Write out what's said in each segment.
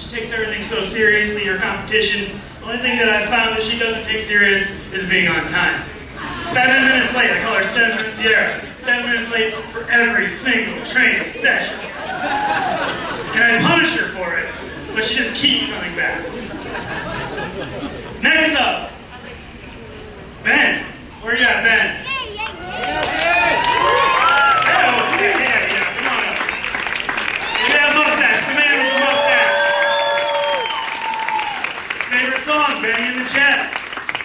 She takes everything so seriously, her competition. The only thing that I've found that she doesn't take serious is being on time. 7 minutes late, I call her 7 minutes Sierra. 7 minutes late for every single training session. And I punish her for it, but she just keeps coming back. Next up, Ben. Where you at, Ben? Yeah, come on up. Look at that mustache, the man with the mustache. Favorite song, Benny and the Jets.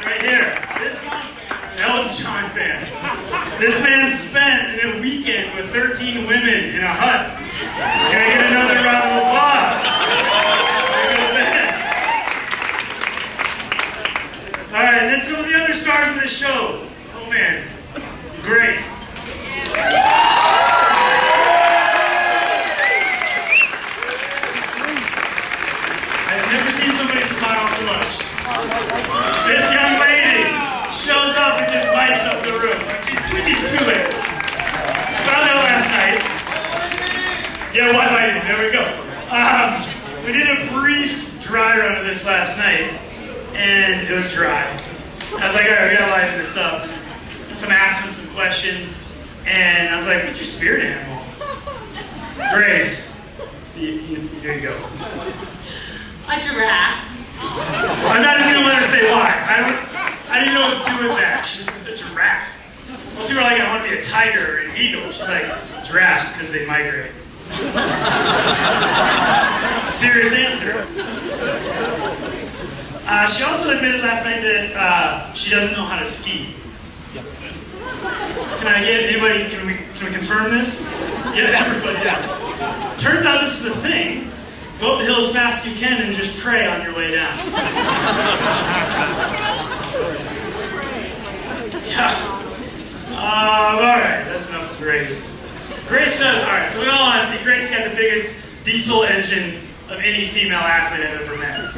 Right here. Elton John fan. This man spent a weekend with 13 women in a hut. Can I get another round of applause? Alright, and then some of the other stars of this show. Oh man, Grace. I've never seen somebody smile so much. This young lady shows up and just lights up the room. She's too late. Found out last night. Yeah, white lighting, there we go. We did a brief dry run of this last night, and it was dry. I was like, all right, we gotta lighten this up. So I asked him some questions, and I was like, what's your spirit animal? Grace, here you go. A giraffe. I'm not even gonna let her say why. I didn't know what to do with that. She's a giraffe. Most people are like, I want to be a tiger or an eagle. She's like, giraffes, because they migrate. Serious answer. She also admitted last night that she doesn't know how to ski. Can I get anybody, can we confirm this? Yeah, everybody, yeah. Turns out this is a thing. Go up the hill as fast as you can and just pray on your way down. Yeah. Alright, that's enough of Grace. Grace does, alright, so in all honesty, Grace got the biggest diesel engine of any female athlete I've ever met.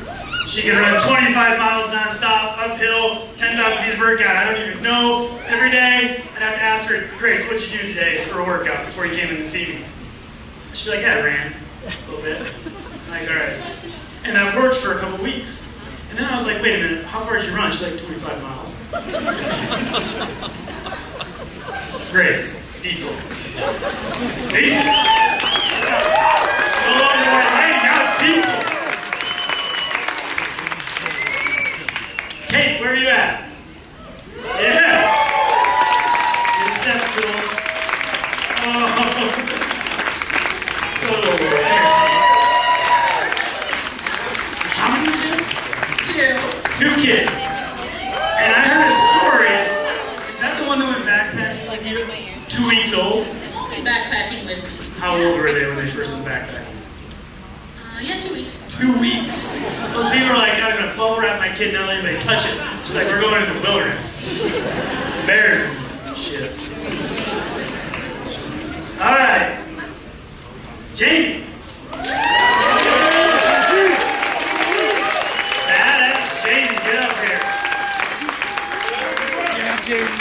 She can run 25 miles nonstop, uphill, 10,000 feet of workout. I don't even know. Every day, I'd have to ask her, Grace, what'd you do today for a workout before you came in to see me? She'd be like, yeah, I ran a little bit. I'm like, alright. And that worked for a couple weeks. And then I was like, wait a minute, how far did you run? She's like, 25 miles. It's Grace. Diesel. Diesel! No longer white lighting, now it's diesel! Kate, where are you at? Yeah! Get a step stool. Oh! So little boy. How many kids? Two kids. And I heard a story. Is that the one that went backpacking with you? 2 weeks old? Backpacking with me. How old were they when they first went backpacking? Yeah, 2 weeks. 2 weeks. Those people are like, I'm gonna bubble wrap my kid, not let anybody touch it. She's like, we're going in the wilderness. Bears and shit. All right. Jamie. That's Jamie. Get up here. Yeah, Jamie.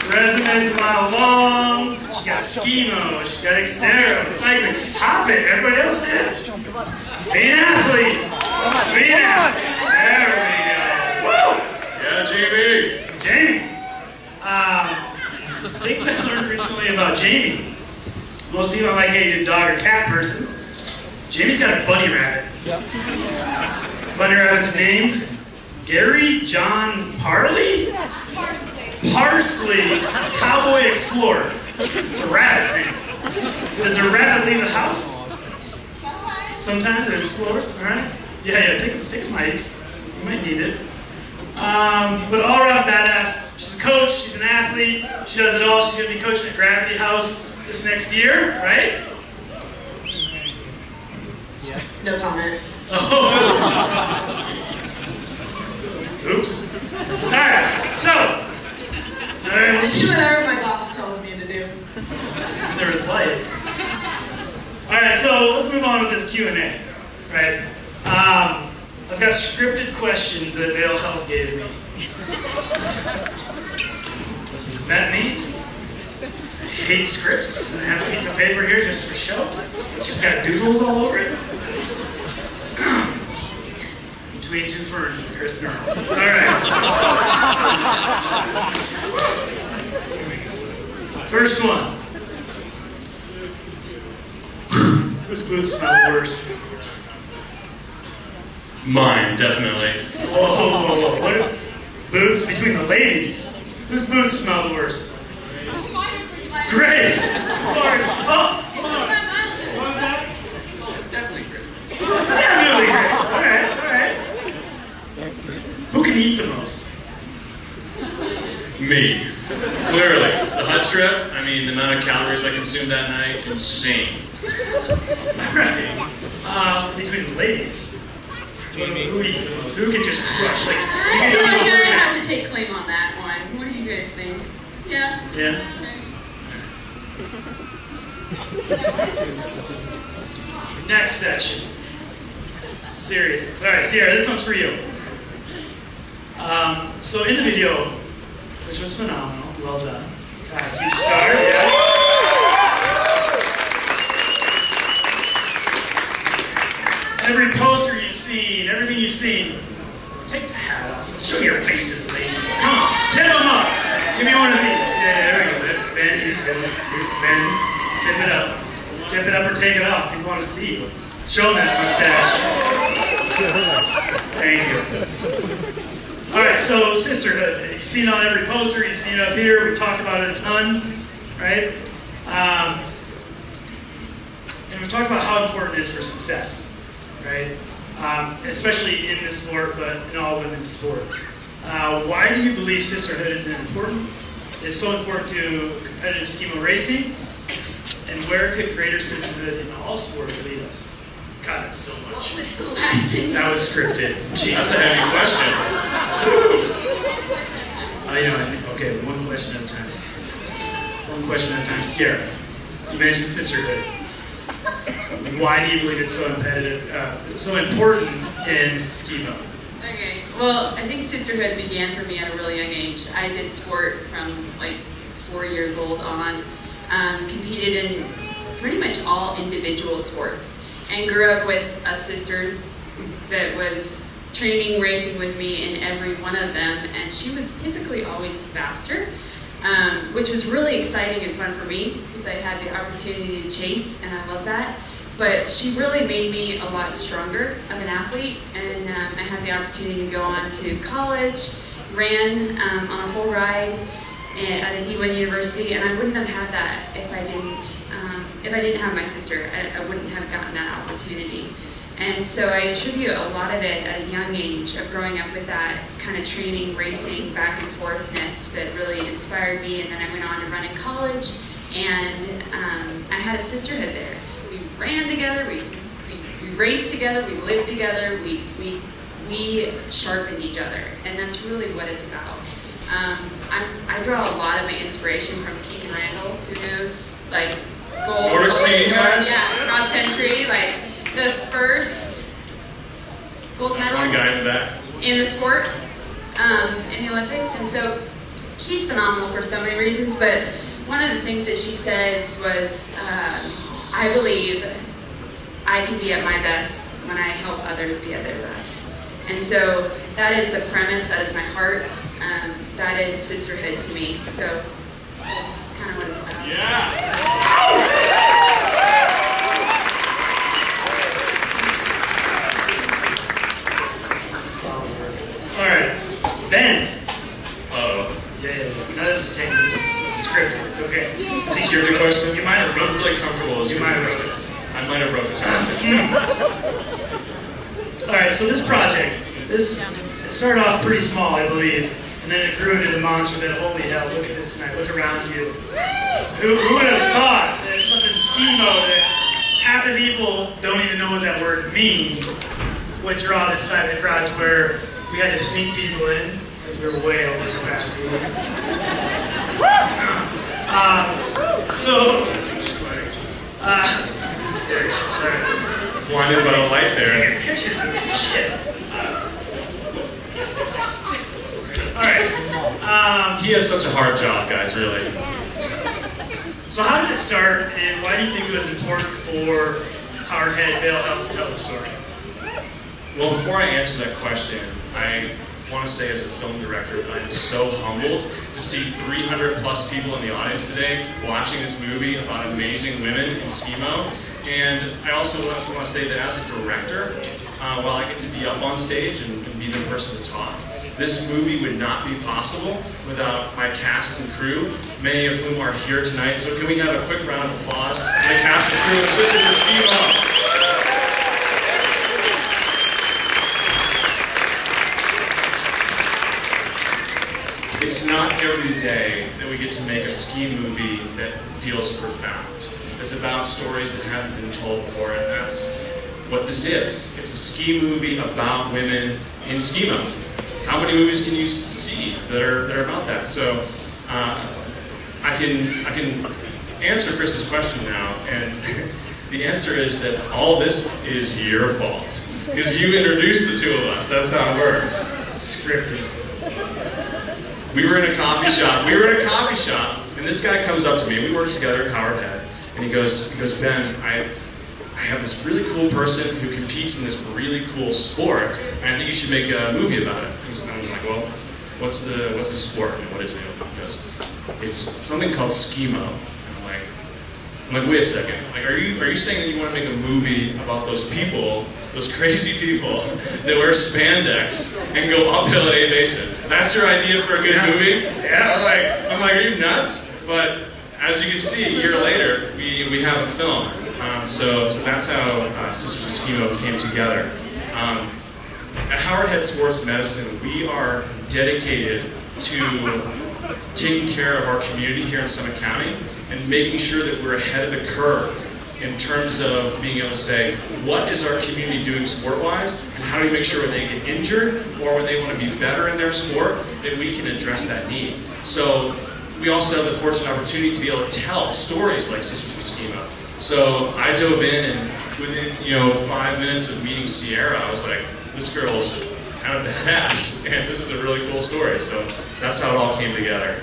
Resume's a mile long. She got Skimo. She got Xterra. Cycling. Hop it. Everybody else did. Be an athlete. Be an athlete. There we go. Woo! Yeah, Jamie. Jamie. Things I learned recently about Jamie. Most people are like, hey, you're a dog or cat person. Jamie's got a bunny rabbit. Yep. Bunny rabbit's name? Gary John Parley? Parsley, Cowboy Explorer. It's a rabbit's name. Does a rabbit leave the house? Sometimes it explores, alright? Yeah, take a mic. You might need it. But all around badass. She's a coach, she's an athlete, she does it all. She's going to be coaching at Gravity House this next year, right? No comment. Oh. Oops. Alright, so. I do whatever my boss tells me to do. There was light. Alright, so let's move on with this Q&A. Right? I've got scripted questions that Vale Health gave me. You met me? I hate scripts, and I have a piece of paper here just for show. It's just got doodles all over it. Between two ferns with Chris and Earl. All right. First one. Whose boots smell worst? Mine, definitely. Whoa, whoa, whoa. What? Boots between the ladies. Whose boots smell the worst? Grace! Of course. Oh! What was that? It's definitely Chris. It's definitely Grace. All right, all right. Who can eat the most? Me. Clearly. The hut trip, I mean, the amount of calories I consumed that night, insane. All right. Between the ladies. Who eats the most? Who can just crush? Like, I feel like I have to take claim on that one. What do you guys think? Yeah? yeah. Next section. Seriousness. All right, Sierra, this one's for you. So in the video, which was phenomenal, well done. God, huge star, yeah. Every poster you've seen, everything you've seen, take the hat off. Show your faces, ladies. Come on, tip them up. Give me one of these. Yeah, there we go. Bend, you tip it. Bend, tip it up. Tip it up or take it off. People want to see you. Show them that mustache. Thank you. All right, so sisterhood. You've seen it on every poster. You've seen it up here. We've talked about it a ton, right? And we've talked about how important it is for success. Right? Especially in this sport, but in all women's sports. Why do you believe sisterhood is important? It's so important to competitive Skimo racing, and where could greater sisterhood in all sports lead us? God, that's so much. What was the last thing? That was scripted. Jeez. That's a heavy question. I know. Okay, one question at a time. One question at a time. Sierra, you mentioned sisterhood. Why do you believe it's so so important in Skimo? Okay, well, I think sisterhood began for me at a really young age. I did sport from like 4 years old on, competed in pretty much all individual sports, and grew up with a sister that was training racing with me in every one of them, and she was typically always faster, which was really exciting and fun for me because I had the opportunity to chase, and I love that. But she really made me a lot stronger of an athlete, and I had the opportunity to go on to college, ran on a full ride at a D1 university, and I wouldn't have had that if I didn't have my sister. I wouldn't have gotten that opportunity. And so I attribute a lot of it at a young age of growing up with that kind of training, racing, back and forthness that really inspired me. And then I went on to run in college, and I had a sisterhood there. We ran together, we raced together, we lived together, we sharpened each other, and that's really what it's about. I draw a lot of my inspiration from Keegan Randall, who knows, like gold, Nordic skiing guys? yeah, cross country, like the first gold medal One guy in the back. in the sport in the Olympics, and so she's phenomenal for so many reasons. But one of the things that she says was, I believe I can be at my best when I help others be at their best. And so that is the premise, that is my heart, that is sisterhood to me. So that's kind of what it's about. Yeah. Solid work. All right, Ben. Uh-oh. Yeah. No, this is scripted. It's okay. I think Scripted question? You might have wrote I'm really this. comfortable with You might have scripted wrote questions. this. I might have wrote this question. All right, so this project, it started off pretty small, I believe, and then it grew into the monster that, holy hell, look at this tonight, look around you. Who would have thought that something Skimo that half the people don't even know what that word means would draw this size of crowd to where we had to sneak people in because we were way over capacity. Blinded by the light there. Taking pictures of this shit. Alright. He has such a hard job, guys, really. So how did it start, and why do you think it was important for Howard Head Vale Health to tell the story? Well, before I answer that question, I want to say as a film director that I am so humbled to see 300 plus people in the audience today watching this movie about amazing women in Skimo. And I also want to say that as a director, while I get to be up on stage and be the person to talk, this movie would not be possible without my cast and crew, many of whom are here tonight. So can we have a quick round of applause for the cast and crew of Sisters of Skimo? It's not every day that we get to make a ski movie that feels profound. It's about stories that haven't been told before, and that's what this is. It's a ski movie about women in Skimo. How many movies can you see that are about that? So I can answer Chris's question now, and the answer is that all this is your fault. Because you introduced the two of us. That's how it works. Scripted. We were in a coffee shop, and this guy comes up to me, and we work together at Howard Head, and he goes, Ben, I have this really cool person who competes in this really cool sport, and I think you should make a movie about it. And I'm like, well, what's the sport, and what is it? He goes, it's something called Skimo. I'm like, wait a second. Like, are you saying that you want to make a movie about those people, those crazy people that wear spandex and go uphill at 8 bases? That's your idea for a good movie? Yeah. I'm like, are you nuts? But as you can see, a year later, we have a film. So that's how Sisters of Skimo came together. At Howard Head Sports Medicine, we are dedicated to taking care of our community here in Summit County and making sure that we're ahead of the curve in terms of being able to say, what is our community doing sport-wise, and how do we make sure when they get injured or when they want to be better in their sport, that we can address that need. So we also have the fortunate opportunity to be able to tell stories like Sisters of Skimo. So I dove in, and within 5 minutes of meeting Sierra, I was like, this girl's kind of badass, and this is a really cool story. So that's how it all came together.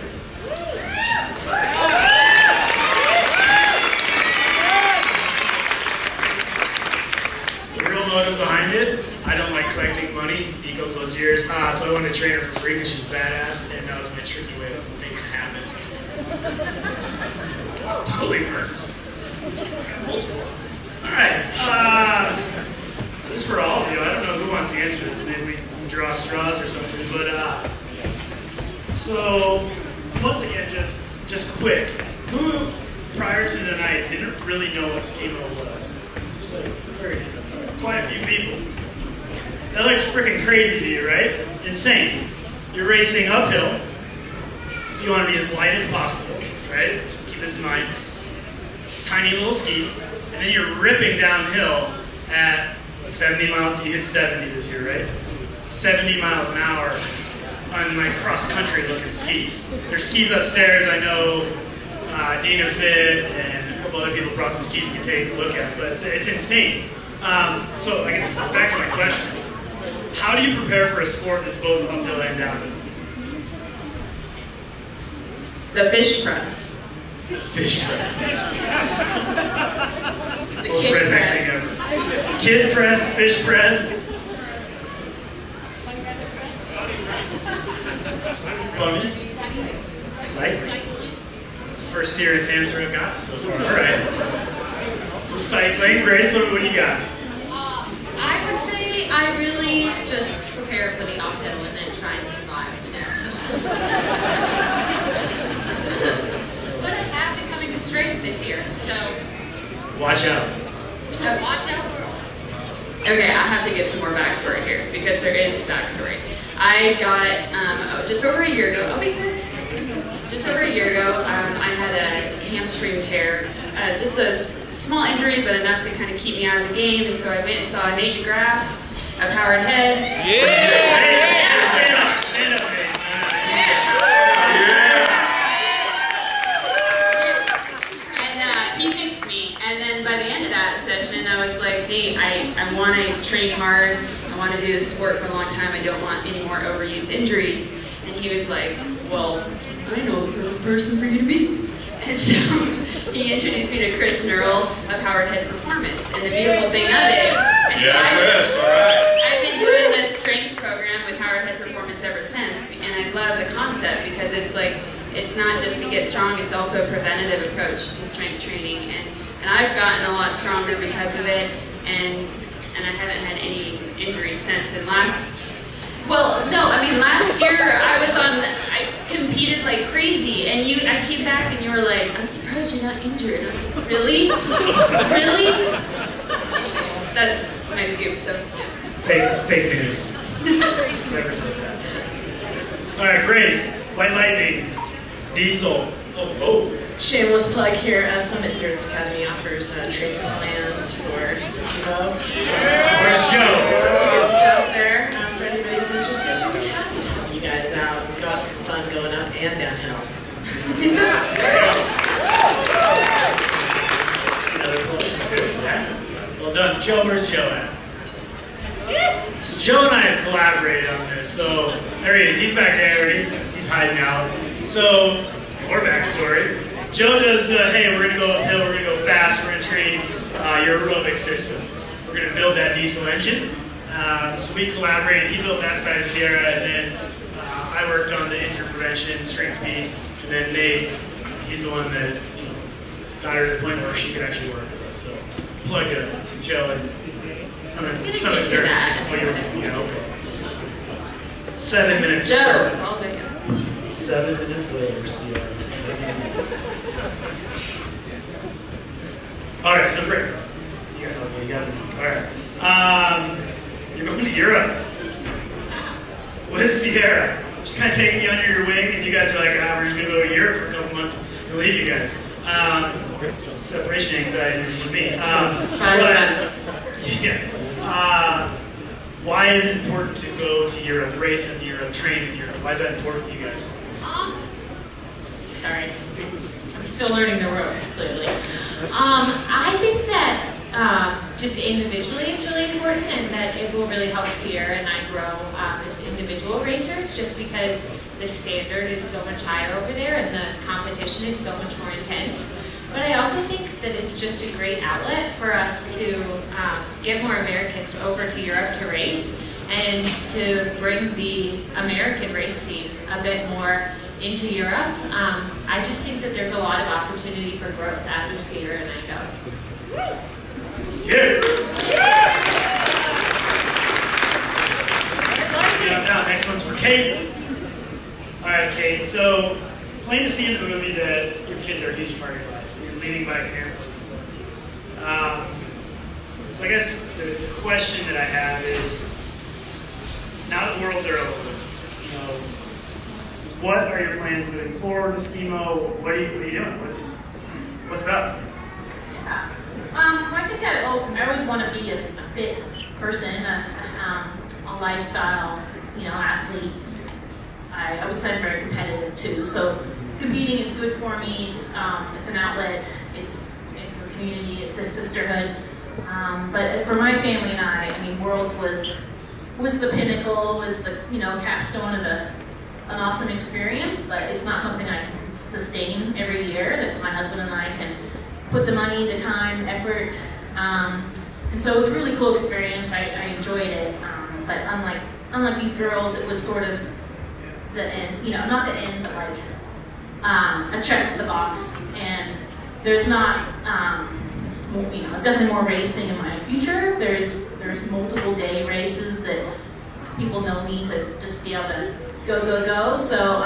The real motive behind it, I don't like collecting money. Nico closed years. So I wanted to train her for free because she's badass, and that was my tricky way to make it happen. It totally works. Multiple. Alright, this is for all of you. I don't know who wants to answer this. Maybe we draw straws or something, but so once again, just quick. Who prior to tonight didn't really know what Skimo was? Just like quite a few people. That looks freaking crazy to you, right? Insane. You're racing uphill, so you want to be as light as possible, right? So keep this in mind. Tiny little skis, and then you're ripping downhill at 70 miles. You hit 70 this year, right? 70 miles an hour on like cross-country looking skis. There's skis upstairs. I know Dana Fit and a couple other people brought some skis you can take a look at, but it's insane. So I guess back to my question. How do you prepare for a sport that's both uphill and downhill? The fish press. The fish press. The kid press. Kid press, fish press. Bunny. Cycling. That's the first serious answer I've gotten so far. All right. So cycling. Grace, what do you got? I would say I really just prepare for the uphill and then try and survive the downhill. But I have been coming to strength this year, so Watch out. watch out. Okay, I have to give some more backstory here because there is backstory. I got just over a year ago. I'll be quick. Just over a year ago, I had a hamstring tear. Just a small injury, but enough to kind of keep me out of the game. And so I went and saw Nate McGrath of Howard Head. Hey, stand up. Stand up, Nate. And he fixed me. And then by the end of that session, I was like, Nate, I want to train hard. I want to do this sport for a long time. I don't want any more overuse injuries. And he was like, well, I know the perfect person for you to be. And so he introduced me to Chris Nerl of Howard Head Performance. And the beautiful thing of it, and so Chris, all right. I've love the concept because it's like, it's not just to get strong, it's also a preventative approach to strength training. And I've gotten a lot stronger because of it, and I haven't had any injuries since. And last year I competed like crazy, and I came back and you were like, I'm surprised you're not injured. And I was like, really? Really? Anyways, that's my scoop, so yeah. Fake news. Never said that. All right, Grace, White Lightning, Diesel. Oh. Shameless plug here. Summit Endurance Academy offers training plans for Skimo. Where's Joe? Lots of good stuff there. For anybody who's interested, we'd be happy to help you guys out. We could have some fun going up and downhill. Another close. Well done. Joe, where's Joe at? So Joe and I have collaborated on this. So there he is. He's back there. He's hiding out. So more backstory. Joe does the, hey, we're going to go uphill, we're going to go fast, we're going to train your aerobic system. We're going to build that diesel engine. So we collaborated. He built that side of Sierra, and then I worked on the injury prevention, strength piece, and then Nate, he's the one that got her to the point where she could actually work with us. So plug to Joe and some get to endurance. that. Yeah, okay. 7 minutes. Joe, it's all about you. 7 minutes later, Sierra. 7 minutes. All right, so Grace, you got it. All right. You're going to Europe with Sierra. Just kind of taking you under your wing, and you guys are like, we're just going to go to Europe for a couple months and leave you guys. Separation anxiety for me. Why is it important to go to Europe, race in Europe, train in Europe? Why is that important to you guys? Sorry, I'm still learning the ropes, clearly. I think that just individually it's really important, and that it will really help Sierra and I grow as individual racers, just because the standard is so much higher over there and the competition is so much more intense. But I also think that it's just a great outlet for us to get more Americans over to Europe to race, and to bring the American race scene a bit more into Europe. I just think that there's a lot of opportunity for growth after Sierra and I go. Yeah. Now, next one's for Kate. All right, Kate. So, plain to see in the movie that your kids are a huge part of your life. You're leading by example. So I guess the question that I have is, now that Worlds are over, what are your plans moving forward with Skimo? What are you doing? What's up? Yeah. I think I always want to be a fit person, a lifestyle, athlete. I would say I'm very competitive too. So competing is good for me. It's an outlet. It's a community. It's a sisterhood. But as for my family and I mean, Worlds was the pinnacle, was the capstone of an awesome experience. But it's not something I can sustain every year. That my husband and I can put the money, the time, the effort. And so it was a really cool experience. I enjoyed it. But unlike these girls, it was sort of the end. Not the end, but like a check the box. And there's not. There's definitely more racing in my future. There's multiple day races that people know me to just be able to go. So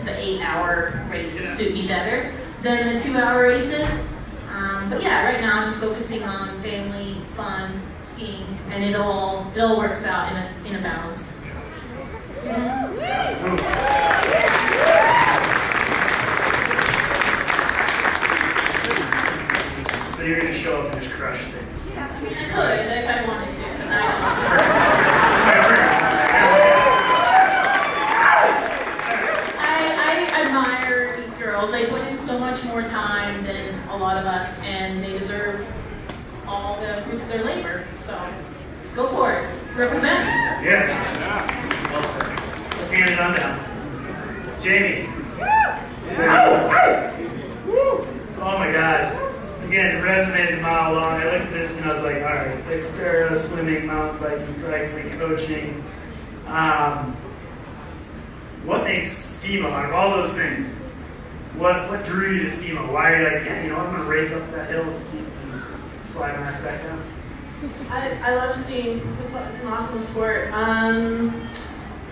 the 8-hour races suit me better than the 2-hour races. But yeah, right now I'm just focusing on family, fun, skiing, and it all works out in a balance. So. So you're going to show up and just crush things. Yeah, I mean, I could if I wanted to, but I admire these girls. They put in so much more time than a lot of us, and they deserve all the fruits of their labor. So go for it. Represent. Yeah. Well said. Let's hand it on down. Jamie. Oh my God. Again, the resume is a mile long. I looked at this and I was like, all right, Xterra, swimming, mountain biking, cycling, coaching. what makes Skimo, out of all those things, what drew you to Skimo? Why are you like, yeah, you know, I'm going to race up that hill with skis and slide my ass back down? I love skiing. It's an awesome sport. I don't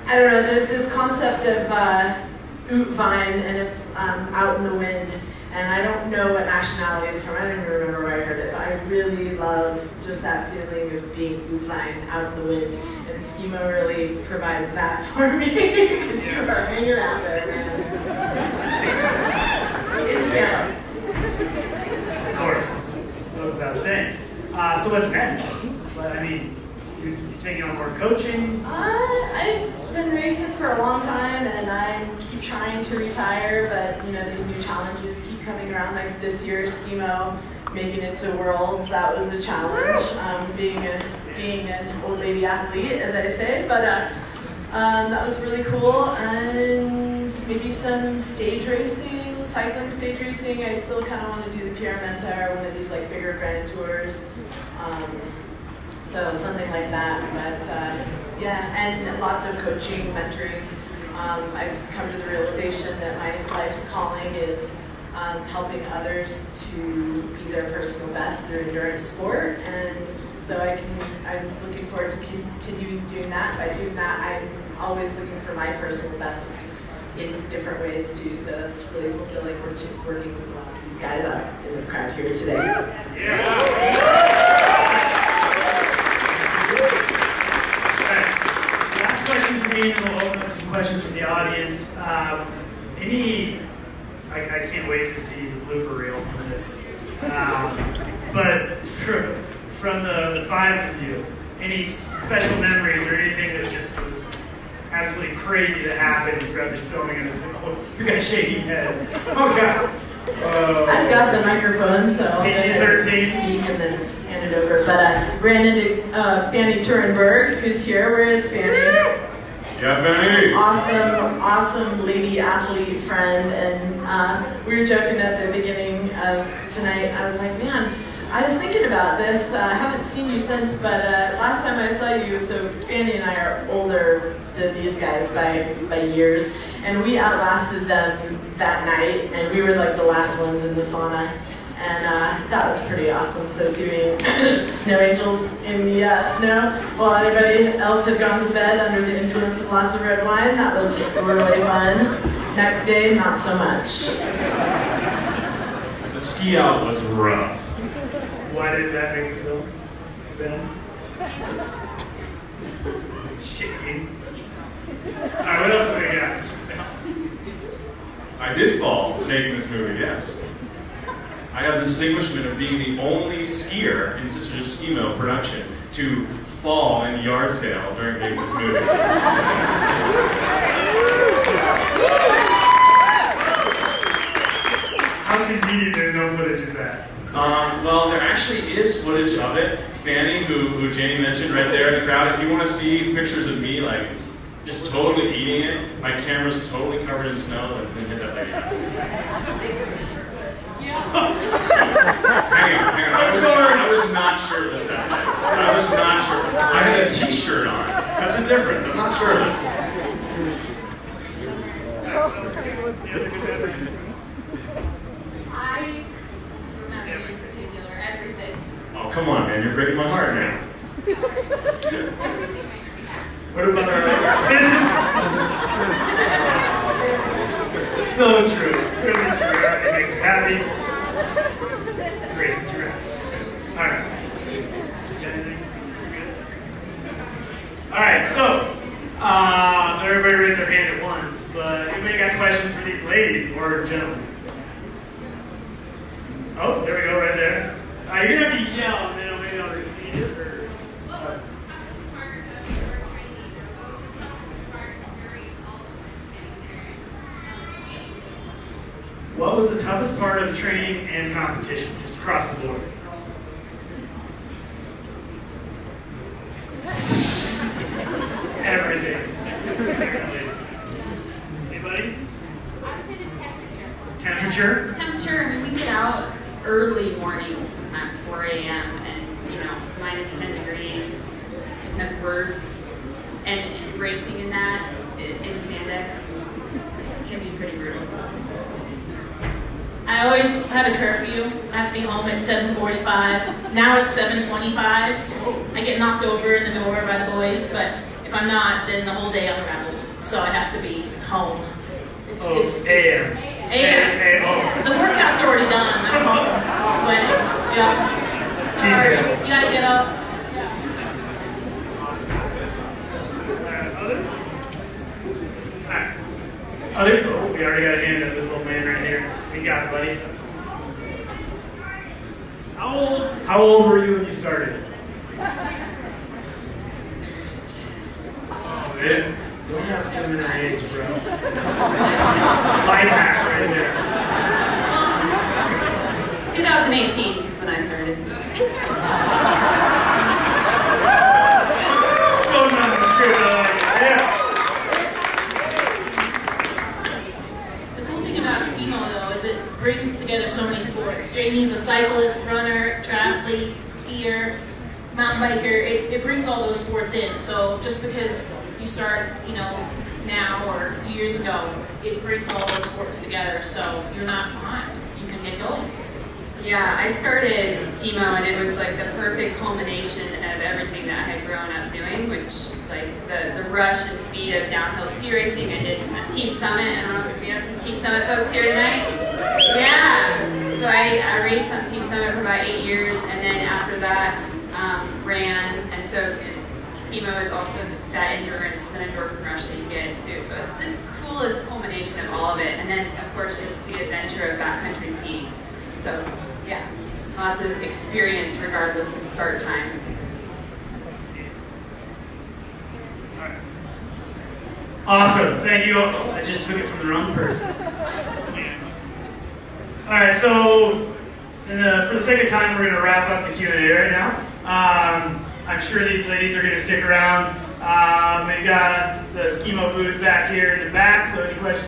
know, there's this concept of Vine, and it's out in the wind. And I don't know what nationality it's from. I don't even remember where I heard it, but I really love just that feeling of being Vine out in the wind. And Skimo really provides that for me because you are hanging out there, man. It's fun. Of course, goes without saying. So what's next? I mean, you're taking on more coaching? I've been racing for a long time, and I keep trying to retire, but you know, these new challenges keep coming around. Like this year, Skimo making it to Worlds, that was a challenge. Being an old lady athlete, as I say, but that was really cool. And maybe some stage racing, cycling stage racing. I still kind of want to do the Pyramenta or one of these like bigger grand tours. So something like that, but yeah, and lots of coaching, mentoring. I've come to the realization that my life's calling is helping others to be their personal best through endurance sport, and so I'm looking forward to continuing doing that. By doing that, I'm always looking for my personal best in different ways too, so that's really fulfilling working with these guys out in the crowd here today. Yeah. Question for me, and we'll open up some questions from the audience. I can't wait to see the blooper reel from this. But from the five of you, any special memories or anything that just was absolutely crazy that happened throughout the filming of this? You guys shaking heads. Oh God. I've got the microphone, so I'll PG-13. speak and then hand it over. But ran into Fanny Turenberg, who's here. Where is Fanny? Yeah, Fanny. Awesome lady athlete friend. And we were joking at the beginning of tonight. I was like, man, I was thinking about this. I haven't seen you since, but last time I saw you, so Fanny and I are older than these guys by years, and we outlasted them that night, and we were like the last ones in the sauna, and that was pretty awesome. So doing snow angels in the snow while everybody else had gone to bed under the influence of lots of red wine, that was really fun. Next day, not so much. The ski out was rough. Why did that make the film, Ben? Shaking. Alright, what else do we got? I did fall making this movie, yes. I have the distinguishment of being the only skier in Sisters of Skimo production to fall in the yard sale during making this movie. How convenient there's no footage of that. Well, there actually is footage of it. Fanny, who Janie mentioned right there in the crowd, if you want to see pictures of me, like, just totally eating it, my camera's totally covered in snow, then hit that lady. Hang on. I was not shirtless that night. I was not shirtless. I had a t-shirt on. That's the difference. I'm not shirtless. I remember in particular everything. Oh, come on, man. You're breaking my heart now. What about so true. Really true. It makes you happy. Grace the dress. Alright. Alright, so everybody raise their hand at once, but anybody got questions for these ladies or gentlemen? Oh, there we go, right there. You're gonna have to yell, and then maybe I'll repeat it. What was the toughest part of training and competition, just across the board? Everything. Anybody? I would say the temperature. Temperature? Temperature, I mean, we get out early mornings, sometimes 4 a.m., and, you know, minus 10 degrees, sometimes worse. And racing in that, in spandex can be pretty brutal. I always have a curfew. I have to be home at 7:45. Now it's 7:25. I get knocked over in the door by the boys, but if I'm not, then the whole day unravels. So I have to be home. It's AM. AM. The workout's already done. I'm home, sweating. Yeah. Details. You gotta get up. Others? Alright. Others? Oh, we already got a hand up this little man right here. You got it, buddy. How old were you when you started? Oh, man. Don't ask women their age, bro. Life hack right there. 2018 is when I started. So nondescript, I like it. Yeah. The cool thing about Skimo, though, is it brings together so many sports. Jamie's a cyclist, runner, triathlete, skier, mountain biker. It brings all those sports in. So just because you start, now or a few years ago, it brings all those sports together. So you're not behind. You can get going. Yeah, I started Skimo and it was like the perfect culmination of everything that I had grown up doing, which like the rush and speed of downhill ski racing. I did Team Summit. I don't know if we have some Team Summit folks here tonight. Yeah. So I raced on Team Summit for about 8 years, and then after that ran. And so Skimo is also that endurance, that endorphin rush that you get too. So it's the coolest culmination of all of it. And then of course just the adventure of backcountry skiing. So yeah, lots of experience regardless of start time. Awesome, thank you. Oh, I just took it from the wrong person. All right, so for the sake of time, we're going to wrap up the Q&A right now. I'm sure these ladies are going to stick around. We've got the Skimo booth back here in the back, so any questions?